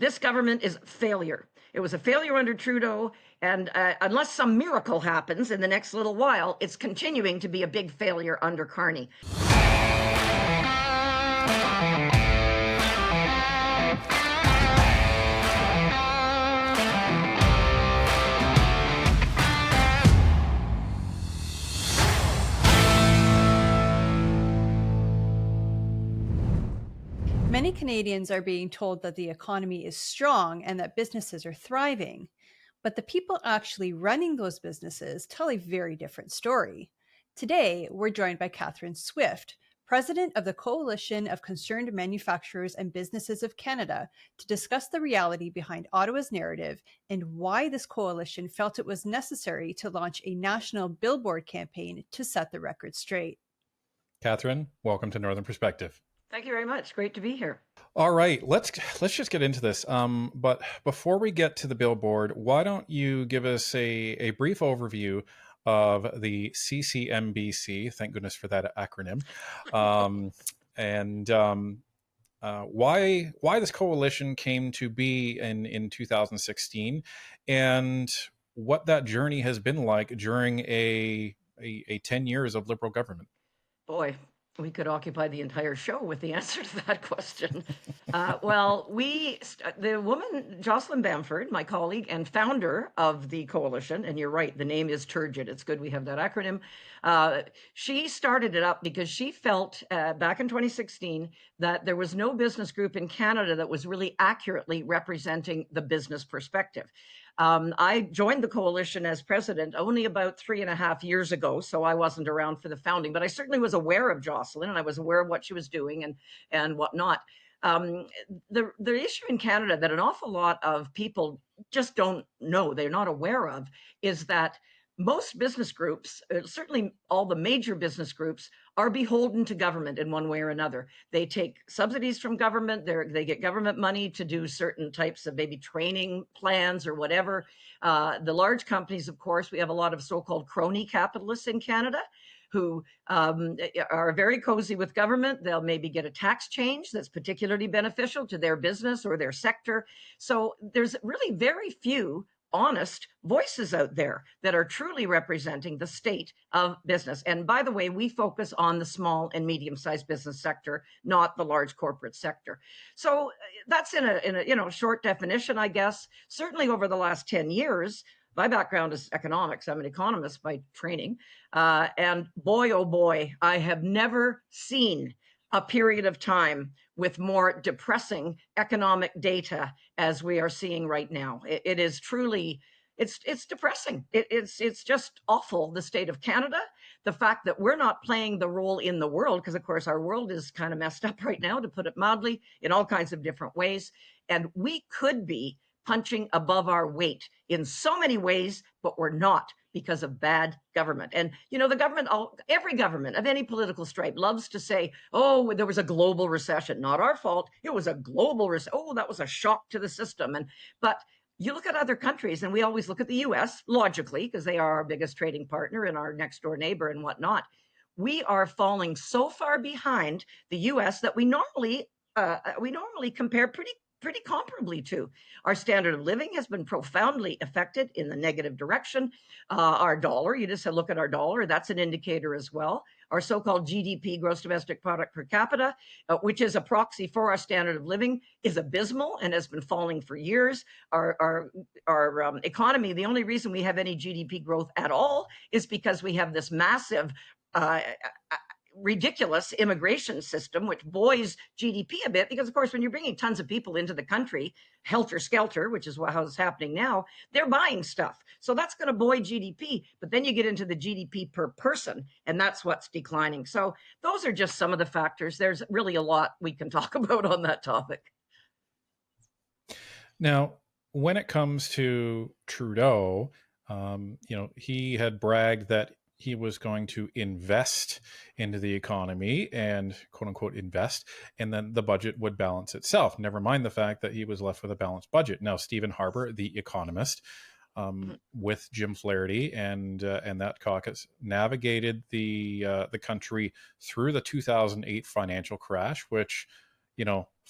This government is a failure. It was a failure under Trudeau, and unless some miracle happens in the next little while, it's continuing to be a big failure under Carney. Many Canadians are being told that the economy is strong and that businesses are thriving, but the people actually running those businesses tell a very different story. Today, we're joined by Catherine Swift, president of the Coalition of Concerned Manufacturers and Businesses of Canada, to discuss the reality behind Ottawa's narrative and why this coalition felt it was necessary to launch a national Billboard campaign to set the record straight. Catherine, welcome to Northern Perspective. Thank you very much. Great to be here. All right, let's just get into this. But before we get to the Billboard, why don't you give us a brief overview of the CCMBC? Thank goodness for that acronym. Why this coalition came to be in 2016, and what that journey has been like during a 10 years of Liberal government. Boy, we could occupy the entire show with the answer to that question. The woman, Jocelyn Bamford, my colleague and founder of the coalition, and you're right, the name is turgid. It's good we have that acronym. She started it up because she felt back in 2016 that there was no business group in Canada that was really accurately representing the business perspective. I joined the coalition as president only about 3.5 years ago, so I wasn't around for the founding, but I certainly was aware of Jocelyn, and I was aware of what she was doing and whatnot. The issue in Canada that an awful lot of people just don't know, they're not aware of, is that most business groups, certainly all the major business groups, are beholden to government in one way or another. They take subsidies from government. They get government money to do certain types of maybe training plans or whatever. The large companies, of course, we have a lot of so-called crony capitalists in Canada who are very cozy with government. They'll maybe get a tax change that's particularly beneficial to their business or their sector. So there's really very few honest voices out there that are truly representing the state of business. And by the way, we focus on the small and medium-sized business sector, not the large corporate sector. So that's in a short definition, I guess. Certainly over the last 10 years, my background is economics. I'm an economist by training. And boy, oh boy, I have never seen a period of time with more depressing economic data as we are seeing right now. It is truly, it's depressing. It's just awful, the state of Canada, the fact that we're not playing the role in the world, because of course our world is kind of messed up right now, to put it mildly, in all kinds of different ways. And we could be punching above our weight in so many ways, but we're not, because of bad government. And, the government, every government of any political stripe loves to say, oh, there was a global recession. Not our fault. It was a global recession. Oh, that was a shock to the system. But you look at other countries, and we always look at the US, logically, because they are our biggest trading partner and our next door neighbor and whatnot. We are falling so far behind the US that we normally compare pretty comparably to. Our standard of living has been profoundly affected in the negative direction. Our dollar, you just look at our dollar, that's an indicator as well. Our so-called GDP, gross domestic product per capita, which is a proxy for our standard of living, is abysmal and has been falling for years. Our economy, the only reason we have any GDP growth at all is because we have this massive ridiculous immigration system, which buoys GDP a bit, because of course, when you're bringing tons of people into the country, helter-skelter, which is how it's happening now, they're buying stuff. So that's going to buoy GDP, but then you get into the GDP per person, and that's what's declining. So those are just some of the factors. There's really a lot we can talk about on that topic. Now, when it comes to Trudeau, he had bragged that he was going to invest into the economy and quote unquote invest, and then the budget would balance itself. Never mind the fact that he was left with a balanced budget. Now, Stephen Harper, the Economist, with Jim Flaherty and that caucus, navigated the country through the 2008 financial crash, which,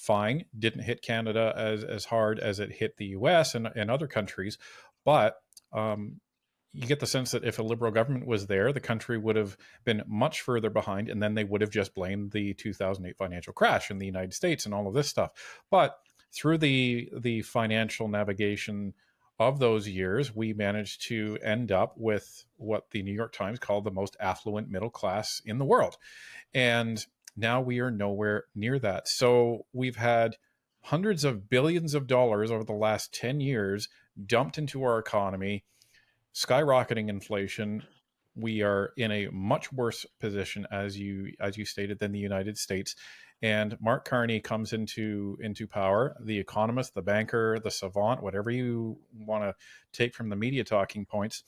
fine. Didn't hit Canada as hard as it hit the US and other countries. But you get the sense that if a Liberal government was there, the country would have been much further behind, and then they would have just blamed the 2008 financial crash in the United States and all of this stuff. But through the financial navigation of those years, we managed to end up with what the New York Times called the most affluent middle class in the world. And now we are nowhere near that. So we've had hundreds of billions of dollars over the last 10 years dumped into our economy, skyrocketing inflation. We are in a much worse position, as you stated, than the United States. And Mark Carney comes into power, the economist, the banker, the savant, whatever you want to take from the media talking points.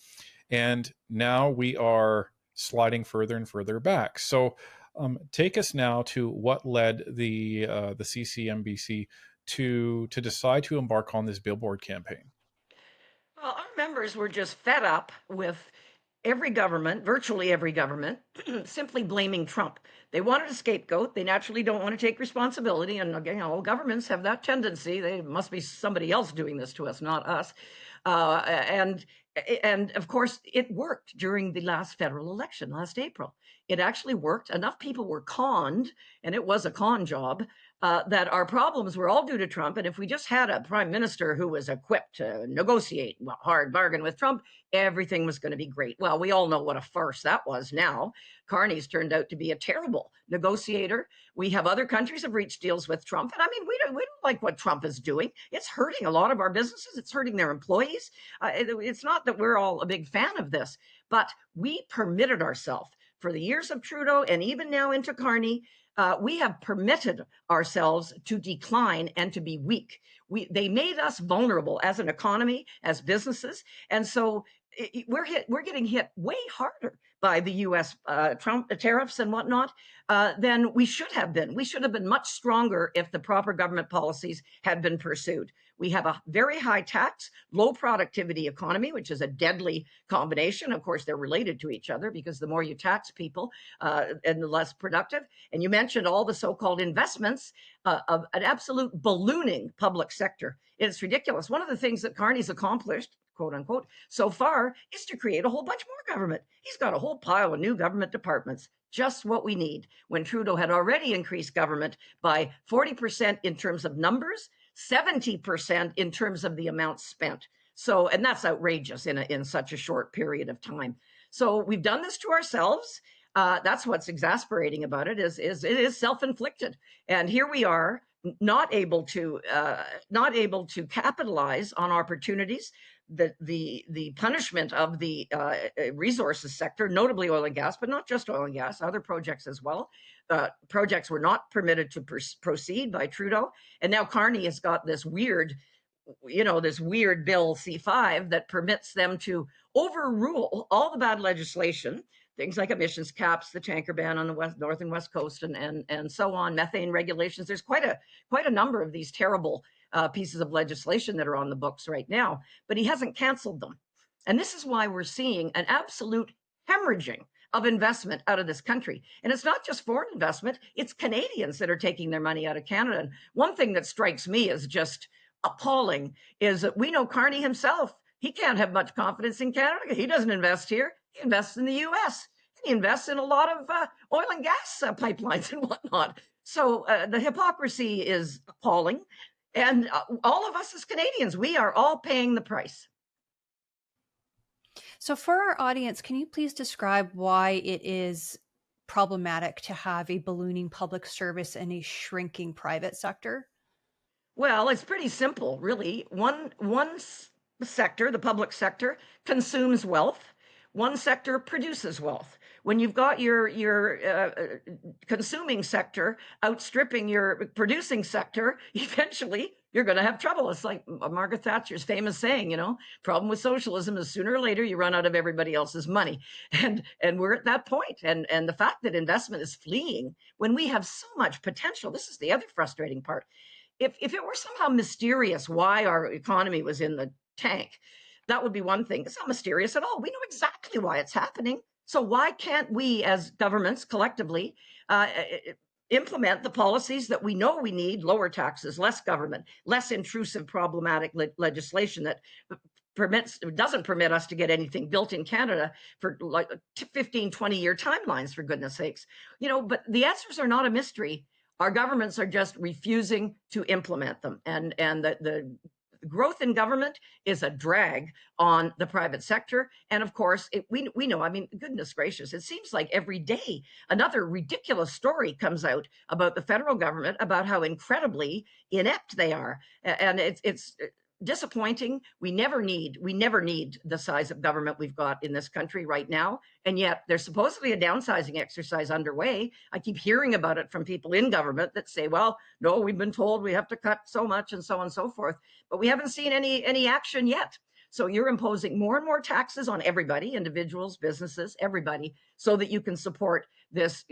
And now we are sliding further and further back. So take us now to what led the CCMBC to decide to embark on this Billboard campaign. Well, our members were just fed up with every government, virtually every government, simply blaming Trump. They wanted a scapegoat. They naturally don't want to take responsibility. And again, all governments have that tendency. They must be somebody else doing this to us, not us. And of course, it worked during the last federal election last April. It actually worked. Enough people were conned, and it was a con job, that our problems were all due to Trump. And if we just had a prime minister who was equipped to negotiate a hard bargain with Trump, everything was going to be great. Well, we all know what a farce that was now. Carney's turned out to be a terrible negotiator. We have other countries have reached deals with Trump. And I mean, we don't like what Trump is doing. It's hurting a lot of our businesses. It's hurting their employees. It's not that we're all a big fan of this, but we permitted ourselves for the years of Trudeau and even now into Carney, we have permitted ourselves to decline and to be weak. They made us vulnerable as an economy, as businesses, and so we're getting hit way harder by the U.S. Trump tariffs and whatnot than we should have been. We should have been much stronger if the proper government policies had been pursued. We have a very high tax, low productivity economy, which is a deadly combination. Of course, they're related to each other because the more you tax people and the less productive. And you mentioned all the so-called investments of an absolute ballooning public sector. It's ridiculous. One of the things that Carney's accomplished, quote unquote, so far is to create a whole bunch more government. He's got a whole pile of new government departments, just what we need, when Trudeau had already increased government by 40% in terms of numbers, 70% in terms of the amount spent. So, and that's outrageous in such a short period of time. So we've done this to ourselves. That's what's exasperating about it is it is self-inflicted. And here we are, not able to capitalize on opportunities. The punishment of the resources sector, notably oil and gas, but not just oil and gas, other projects as well. Projects were not permitted to proceed by Trudeau. And now Carney has got this weird bill C5 that permits them to overrule all the bad legislation, things like emissions caps, the tanker ban on the north and west coast, and so on, methane regulations. There's quite a number of these terrible pieces of legislation that are on the books right now, but he hasn't canceled them. And this is why we're seeing an absolute hemorrhaging of investment out of this country. And it's not just foreign investment, it's Canadians that are taking their money out of Canada. And one thing that strikes me as just appalling is that we know Carney himself, he can't have much confidence in Canada. He doesn't invest here, he invests in the US. He invests in a lot of oil and gas pipelines and whatnot. So the hypocrisy is appalling. And all of us as Canadians, we are all paying the price. So for our audience, can you please describe why it is problematic to have a ballooning public service and a shrinking private sector? Well, it's pretty simple, really. One sector, the public sector, consumes wealth. One sector produces wealth. When you've got your consuming sector outstripping your producing sector, eventually you're going to have trouble. It's like Margaret Thatcher's famous saying, problem with socialism is sooner or later you run out of everybody else's money. And we're at that point. And the fact that investment is fleeing when we have so much potential, this is the other frustrating part. If it were somehow mysterious why our economy was in the tank, that would be one thing. It's not mysterious at all. We know exactly why it's happening. So why can't we as governments collectively implement the policies that we know we need: lower taxes, less government, less intrusive, problematic legislation that doesn't permit us to get anything built in Canada for like 15, 20-year timelines, for goodness sakes. But the answers are not a mystery. Our governments are just refusing to implement them. And the growth in government is a drag on the private sector. And of course, we know, I mean, goodness gracious, it seems like every day another ridiculous story comes out about the federal government, about how incredibly inept they are. And it's disappointing. We never need the size of government we've got in this country right now. And yet there's supposedly a downsizing exercise underway. I keep hearing about it from people in government that say, well, no, we've been told we have to cut so much and so on and so forth, but we haven't seen any action yet. So you're imposing more and more taxes on everybody, individuals, businesses, everybody, so that you can support this,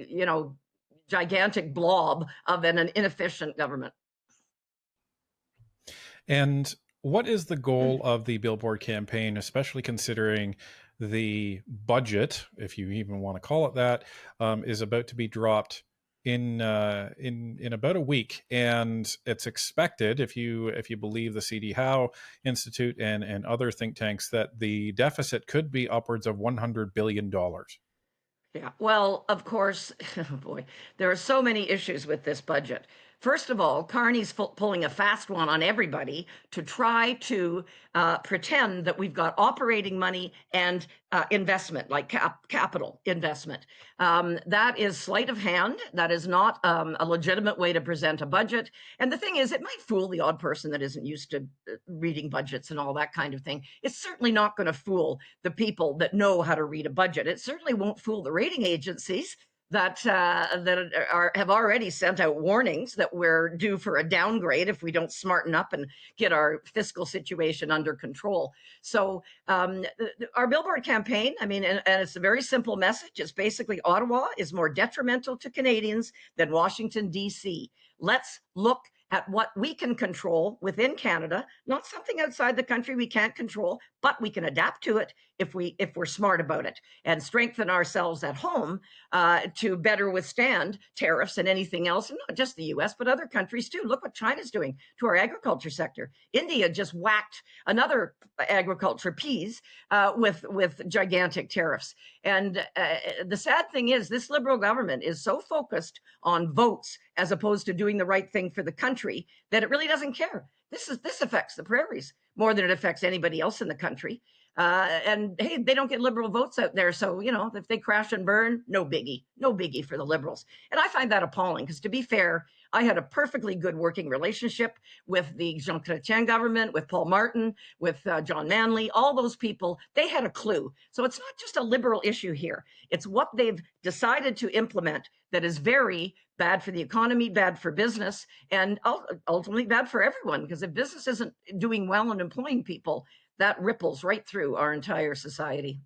gigantic blob of an inefficient government. And what is the goal of the Billboard campaign, especially considering the budget, if you even want to call it that, is about to be dropped in about a week, and it's expected, if you believe the C.D. Howe Institute and other think tanks, that the deficit could be upwards of $100 billion. Yeah, well, of course, oh boy, there are so many issues with this budget. First of all, Carney's pulling a fast one on everybody to try to pretend that we've got operating money and investment, like capital investment. That is sleight of hand. That is not a legitimate way to present a budget. And the thing is, it might fool the odd person that isn't used to reading budgets and all that kind of thing. It's certainly not going to fool the people that know how to read a budget. It certainly won't fool the rating agencies that have already sent out warnings that we're due for a downgrade if we don't smarten up and get our fiscal situation under control. So our Billboard campaign, I mean, and it's a very simple message. It's basically Ottawa is more detrimental to Canadians than Washington, D.C. Let's look at what we can control within Canada, not something outside the country we can't control, but we can adapt to it if we're smart about it, and strengthen ourselves at home to better withstand tariffs and anything else, and not just the US, but other countries too. Look what China's doing to our agriculture sector. India just whacked another agriculture, peas, with gigantic tariffs. And the sad thing is, this Liberal government is so focused on votes as opposed to doing the right thing for the country that it really doesn't care. This affects the prairies more than it affects anybody else in the country. And hey, they don't get Liberal votes out there. So, if they crash and burn, no biggie for the Liberals. And I find that appalling because, to be fair, I had a perfectly good working relationship with the Jean Chrétien government, with Paul Martin, with John Manley, all those people. They had a clue. So it's not just a Liberal issue here. It's what they've decided to implement that is very bad for the economy, bad for business, and ultimately bad for everyone. Because if business isn't doing well and employing people, that ripples right through our entire society.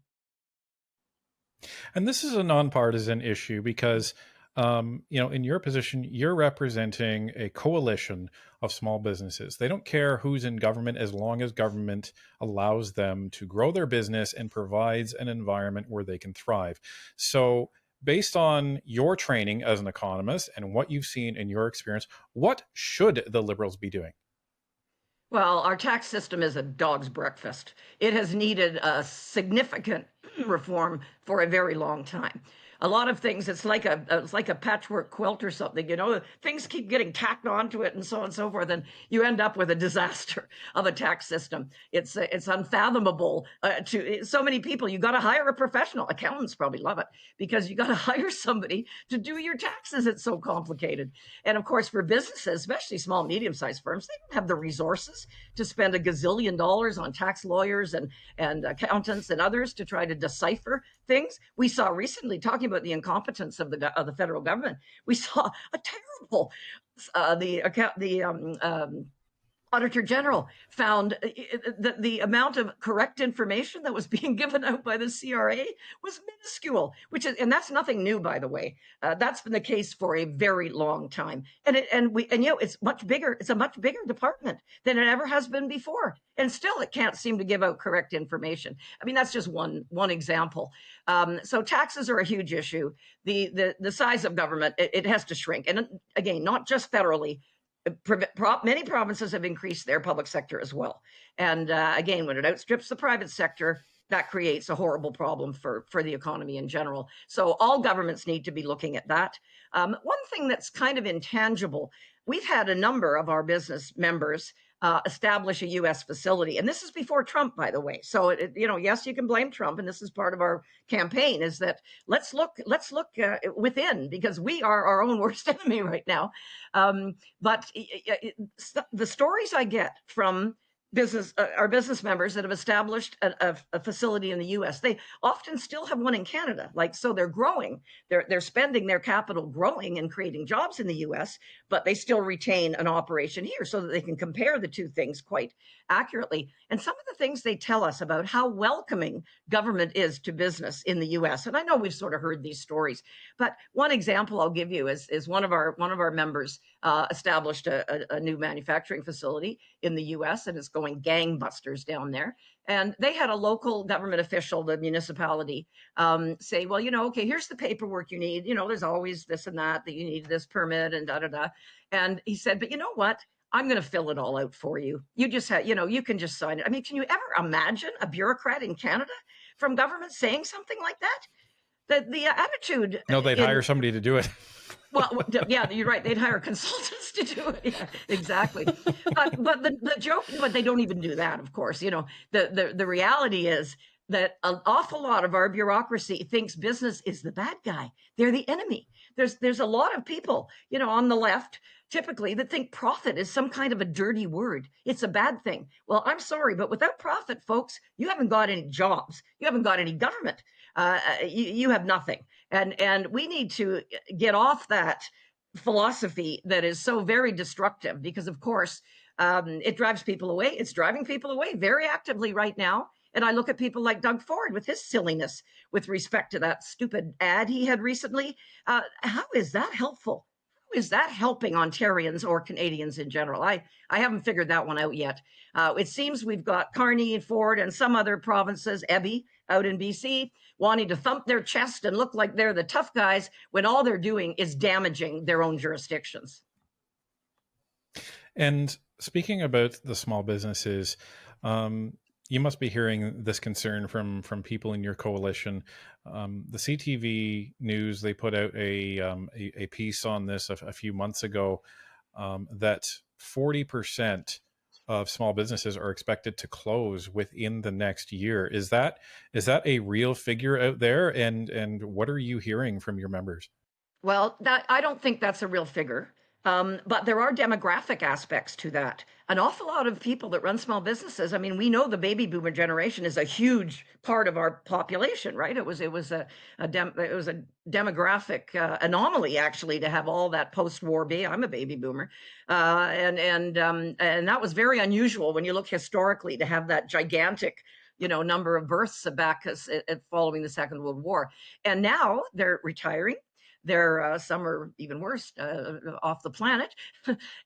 And this is a nonpartisan issue because, in your position, you're representing a coalition of small businesses. They don't care who's in government as long as government allows them to grow their business and provides an environment where they can thrive. So based on your training as an economist and what you've seen in your experience, what should the Liberals be doing? Well, our tax system is a dog's breakfast. It has needed a significant reform for a very long time. A lot of things, it's like a patchwork quilt or something, things keep getting tacked onto it and so on and so forth, and you end up with a disaster of a tax system. It's unfathomable to so many people. You got to hire a professional. Accountants probably love it because you got to hire somebody to do your taxes. It's so complicated. And of course, for businesses, especially small, medium-sized firms, they don't have the resources to spend $1 gazillion on tax lawyers and accountants and others to try to decipher things. We saw recently, talking about the incompetence of the federal government, we saw a terrible Auditor General found that the amount of correct information that was being given out by the CRA was minuscule, and that's nothing new, by the way. That's been the case for a very long time, and it's much bigger. It's a much bigger department than it ever has been before, and still it can't seem to give out correct information. I mean, that's just one example. So taxes are a huge issue. The size of government, it has to shrink, and again, not just federally. Many provinces have increased their public sector as well. And again, when it outstrips the private sector, that creates a horrible problem for the economy in general. So all governments need to be looking at that. One thing that's kind of intangible, we've had a number of our business members establish a U.S. facility. And this is before Trump, by the way. So, yes, you can blame Trump. And this is part of our campaign, is that let's look within, because we are our own worst enemy right now. But the stories I get from our business members that have established a facility in the U.S., they often still have one in Canada. So they're growing, they're spending their capital growing and creating jobs in the U.S., but they still retain an operation here so that they can compare the two things quite accurately. And some of the things they tell us about how welcoming government is to business in the U.S., and I know we've sort of heard these stories, but one example I'll give you is one of our members established a new manufacturing facility in the U.S., and it's going gangbusters down there. And they had a local government official, the municipality, say, well, okay, here's the paperwork you need. There's always this and that you need, this permit and da-da-da. And he said, but you know what? I'm going to fill it all out for you. You just have, you can just sign it. I mean, can you ever imagine a bureaucrat in Canada from government saying something like that? The attitude. No, they'd hire somebody to do it. Well, yeah, you're right. They'd hire consultants to do it. Yeah, exactly. But the joke, but they don't even do that, of course. The reality is that an awful lot of our bureaucracy thinks business is the bad guy. They're the enemy. There's a lot of people, on the left, typically, that think profit is some kind of a dirty word. It's a bad thing. Well, I'm sorry, but without profit, folks, you haven't got any jobs. You haven't got any government. You have nothing. And we need to get off that philosophy that is so very destructive, because, of course, it drives people away. It's driving people away very actively right now. And I look at people like Doug Ford with his silliness with respect to that stupid ad he had recently. How is that helpful? How is that helping Ontarians or Canadians in general? I haven't figured that one out yet. It seems we've got Carney and Ford and some other provinces, Ebby out in BC, wanting to thump their chest and look like they're the tough guys when all they're doing is damaging their own jurisdictions. And speaking about the small businesses, you must be hearing this concern from people in your coalition. The CTV News, they put out a piece on this a few months ago, that 40% of small businesses are expected to close within the next year. Is that a real figure out there? And what are you hearing from your members? Well, I don't think that's a real figure. But there are demographic aspects to that. An awful lot of people that run small businesses. I mean, we know the baby boomer generation is a huge part of our population, right? It was a demographic anomaly, actually, to have all that post-war baby. I'm a baby boomer, and that was very unusual when you look historically, to have that gigantic number of births back following the Second World War. And now they're retiring. Some are even worse, off the planet,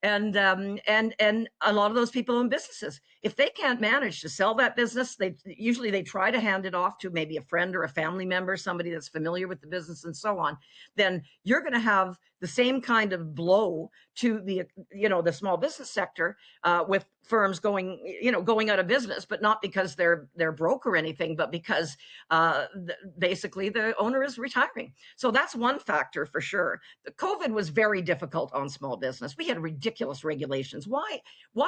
and a lot of those people own businesses. If they can't manage to sell that business, they usually try to hand it off to maybe a friend or a family member, somebody that's familiar with the business and so on. Then you're going to have the same kind of blow to the small business sector, with firms going out of business, but not because they're broke or anything, but because basically the owner is retiring. So that's one factor for sure. The COVID was very difficult on small business. We had ridiculous regulations. Why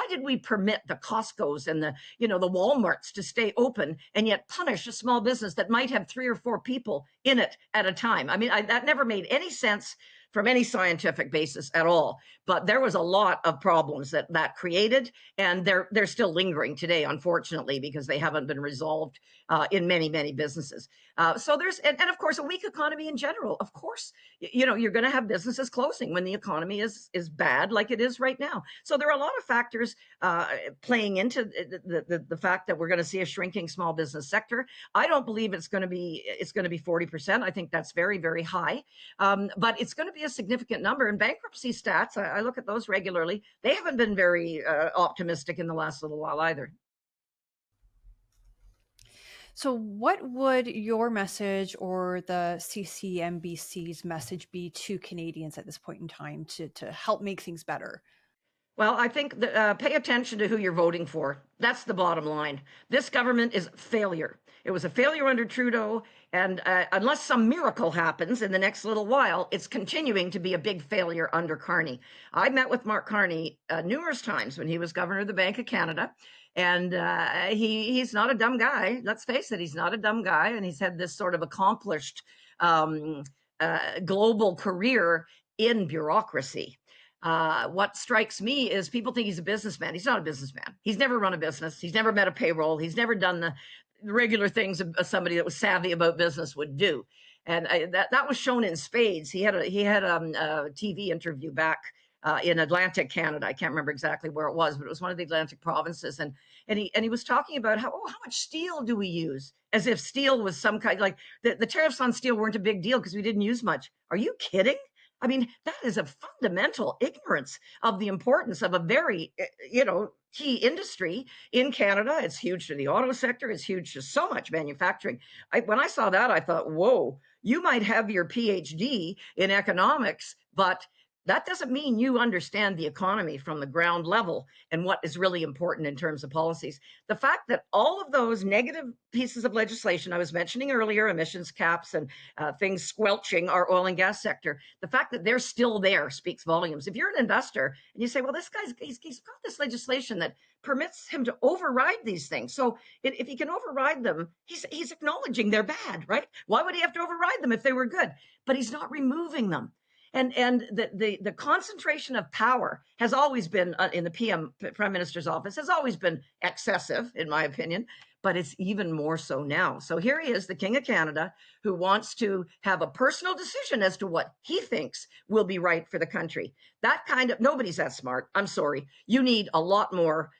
did we permit the Costco's and the Walmarts to stay open and yet punish a small business that might have 3 or 4 people in it at a time? I mean, that never made any sense from any scientific basis at all. But there was a lot of problems that created, and they're still lingering today, unfortunately, because they haven't been resolved in many businesses. So there's, and of course, a weak economy in general. Of course, you're going to have businesses closing when the economy is bad, like it is right now. So there are a lot of factors playing into the fact that we're going to see a shrinking small business sector. I don't believe it's going to be 40%. I think that's very high, but it's going to be a significant number. And bankruptcy stats, I look at those regularly. They haven't been very optimistic in the last little while either. So, what would your message or the CCMBC's message be to Canadians at this point in time to help make things better? Well, I think pay attention to who you're voting for. That's the bottom line. This government is a failure. It was a failure under Trudeau, and unless some miracle happens in the next little while, it's continuing to be a big failure under Carney. I met with Mark Carney numerous times when he was governor of the Bank of Canada, and he's not a dumb guy. Let's face it, he's not a dumb guy, and he's had this sort of accomplished global career in bureaucracy. What strikes me is people think he's a businessman. He's not a businessman. He's never run a business. He's never met a payroll. He's never done the regular things somebody that was savvy about business would do. And that was shown in spades. He had a TV interview back in Atlantic Canada. I can't remember exactly where it was, but it was one of the Atlantic provinces. And he was talking about how much steel do we use? As if steel was some kind, like the tariffs on steel weren't a big deal because we didn't use much. Are you kidding? I mean, that is a fundamental ignorance of the importance of a very, key industry in Canada. It's huge to the auto sector. It's huge to so much manufacturing. When I saw that, I thought, whoa, you might have your PhD in economics, but that doesn't mean you understand the economy from the ground level and what is really important in terms of policies. The fact that all of those negative pieces of legislation I was mentioning earlier, emissions caps and things squelching our oil and gas sector, the fact that they're still there speaks volumes. If you're an investor and you say, well, this guy's he's got this legislation that permits him to override these things. So if he can override them, he's acknowledging they're bad, right? Why would he have to override them if they were good? But he's not removing them. And the concentration of power has always been in the Prime Minister's office, has always been excessive, in my opinion, but it's even more so now. So here he is, the King of Canada, who wants to have a personal decision as to what he thinks will be right for the country. That kind of, nobody's that smart. I'm sorry. You need a lot more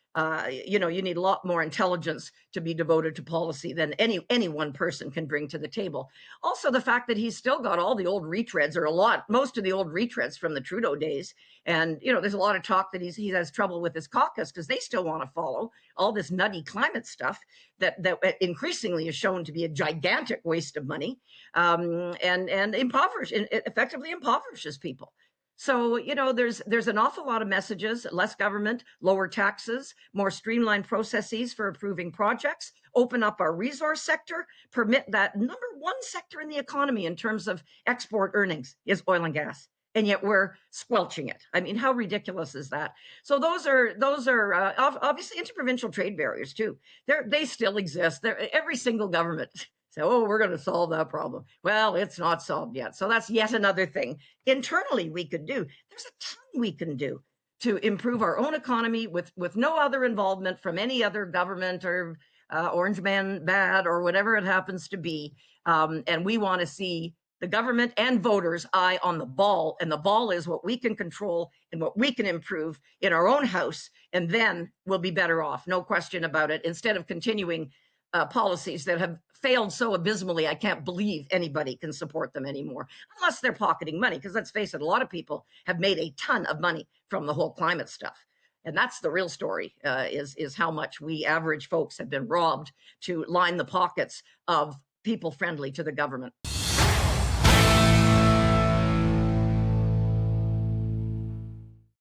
you need a lot more intelligence to be devoted to policy than any one person can bring to the table. Also, the fact that he's still got all the old retreads, or most of the old retreads from the Trudeau days. And, there's a lot of talk that he has trouble with his caucus because they still want to follow all this nutty climate stuff that increasingly is shown to be a gigantic waste of money and effectively impoverishes people. So, there's an awful lot of messages: less government, lower taxes, more streamlined processes for approving projects, open up our resource sector, permit that number one sector in the economy in terms of export earnings is oil and gas. And yet we're squelching it. I mean, how ridiculous is that? So those are obviously interprovincial trade barriers too. They still exist. Every single government. So, we're going to solve that problem. Well, it's not solved yet. So that's yet another thing internally we could do. There's a ton we can do to improve our own economy with no other involvement from any other government or Orange Man bad or whatever it happens to be. And we want to see the government and voters' eye on the ball. And the ball is what we can control and what we can improve in our own house. And then we'll be better off. No question about it. Instead of continuing policies that have failed so abysmally, I can't believe anybody can support them anymore, unless they're pocketing money. Because let's face it, a lot of people have made a ton of money from the whole climate stuff. And that's the real story, is how much we average folks have been robbed to line the pockets of people friendly to the government.